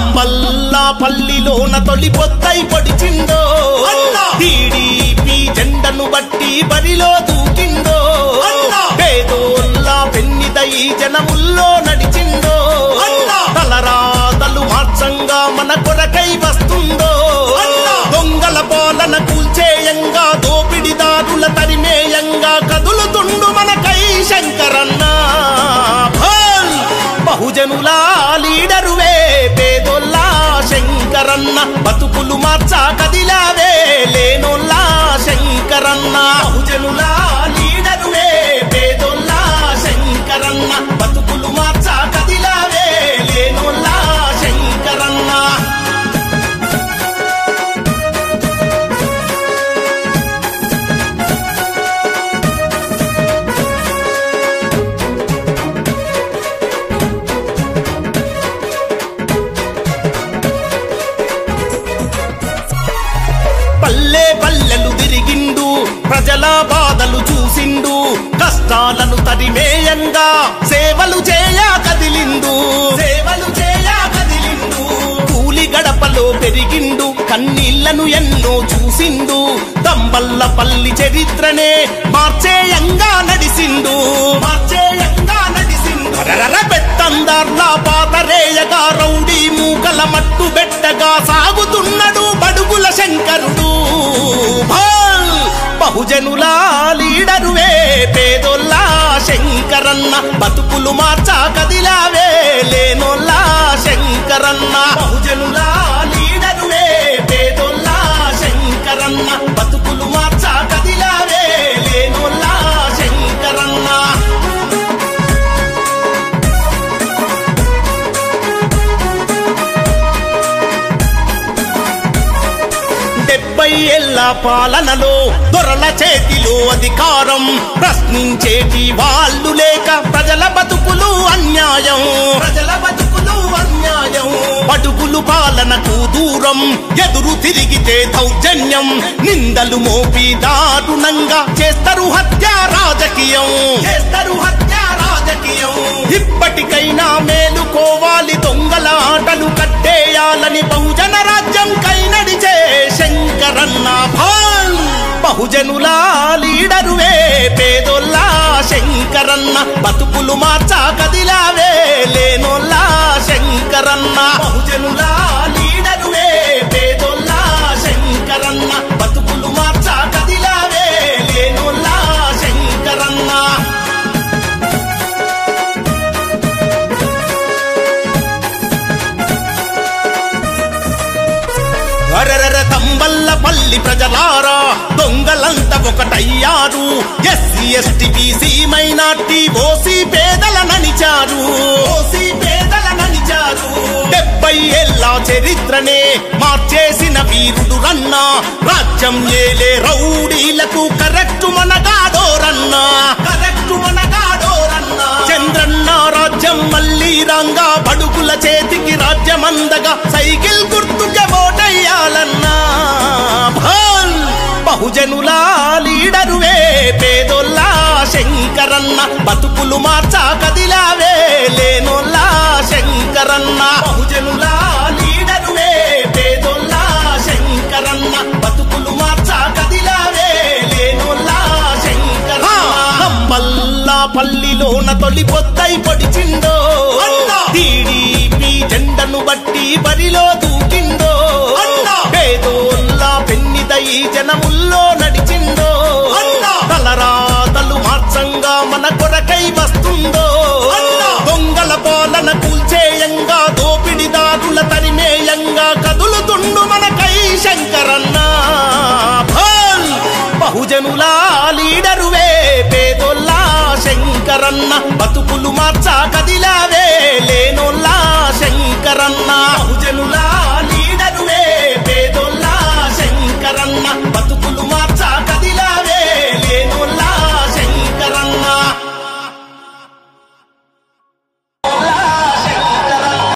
కంబల్లా పల్లిలోన తొలి పొద్దై పొడిచిండో టీడీపీ జెండను బట్టి బరిలో దూకిండో పేదోల్లా పెన్నిదై జనముల్లో నడిచిండో తలరాతలు మార్చంగా మన కొరకై వస్తుందో దొంగల పాలన కూల్చేయంగా దోపిడిదారుల తరిమేయంగా కదులుతుండు మనకై శంకరన్న బహుజనుల లీడరువే పేదోల్లా శంకరన్న బతుకులు మార్చా కదిలావే లేనోల్లా శంకరన్న బహుజనుల లీడరువే పేదోల్లా శంకరన్న బతుకులు మార్చా కదిలావే లేనోల్లా శంకరన్న పల్లె పల్లెలు తిరిగిండు ప్రజల బాధలు చూసిండు కష్టాలను తరిమేయంగా సేవలు చేయా కదిలిండు కూలి గడపలో పెరిగిండు కన్నీళ్లను ఎన్నో చూసిండు తంబల్ల పల్లి చరిత్రనే మార్చేయంగా నడిసిండు పెట్టందార్లా పాతరేయగా రౌడీ మూకల మట్టు బెట్టగా సాగుతున్నాడు బడుగుల శంకరుడు బహుజనుల లీడరువే పేదోల్లా శంకరన్న బతుకులు మార్చా కదిలావే లేనోల్లా శంకరన్న బహుజనుల లీడరువే పేదోల్లా శంకరన్న బతుకులు మార్చా కదిలావే లేనోల్లా శంకరన్న 70 ఏళ్ల పాలనలో దొరల చేతిలో అధికారం ప్రశ్నించేటి వాళ్ళు లేక ప్రజల బతుకులు అన్యాయం బడుగులు పాలనకు దూరం ఎదురు తిరిగితే దౌర్జన్యం నిందలు మోపి దారుణంగా చేస్తారు హత్య రాజకీయం ఇప్పటికైనా మేలుకోవాలి దొంగల ఆటలు కట్టేయాలని బహుజన రాజ్యం కై నడిచే శంకరన్న బహుజనుల లీడరువే పేదోల్లా శంకరన్న బతుకులు మార్చా కదిలావే లేనోల్లా శంకరన్న బహుజనుల లీడరువే పేదోల్లా శంకరన్న బతుకులు మార్చా కదిలావే లేనోల్లా శంకరన్న తంబల్ల పల్లి ప్రజలారా దొంగలంతా ఒకటయ్యారు SC ST BC minority OC పేదల నడిచారు 70 ఏళ్ల చరిత్రనే మార్చేసిన వీరుడు రన్న రాజ్యం ఏలే రౌడీలకు కరెక్టు మనగాడోరన్నా చంద్రన్న రాజ్యం మళ్ళీ రంగా బడుగుల చేతికి రాజ్యమందగా సైకిల్ గుర్తుకే ఓటయ్యాలన్నా బహుజనుల లీడరువే పేదోల్లా శంకరన్న బతుకులు మార్చా కదిలావే లేనోల్లా శంకరన్న బహుజనుల లీడరువే పేదోల్లా శంకరన్న బతుకులు మార్చా కదిలావే లేనోల్లా శంకరన్న కంబల్లా పల్లిలోన తొలి పొద్దై పొడిచిండో టీడీపీ జెండను బట్టి బరిలో దూకిండో పేదోల్లా పెన్నిదై జనముల్లో నడిచిండో తలరాతలు మార్చంగా మన కొరకై వస్తుందో దొంగల పాలన కూల్చేయంగా దోపిడిదారుల తరిమేయంగా కదులుతుండు మనకై శంకరన్న బహుజనుల లీడరువే పేదోల్లా శంకరన్న బతుకులు మార్చా కదిలావే లేనోల్లా శంకరన్న బహుజనుల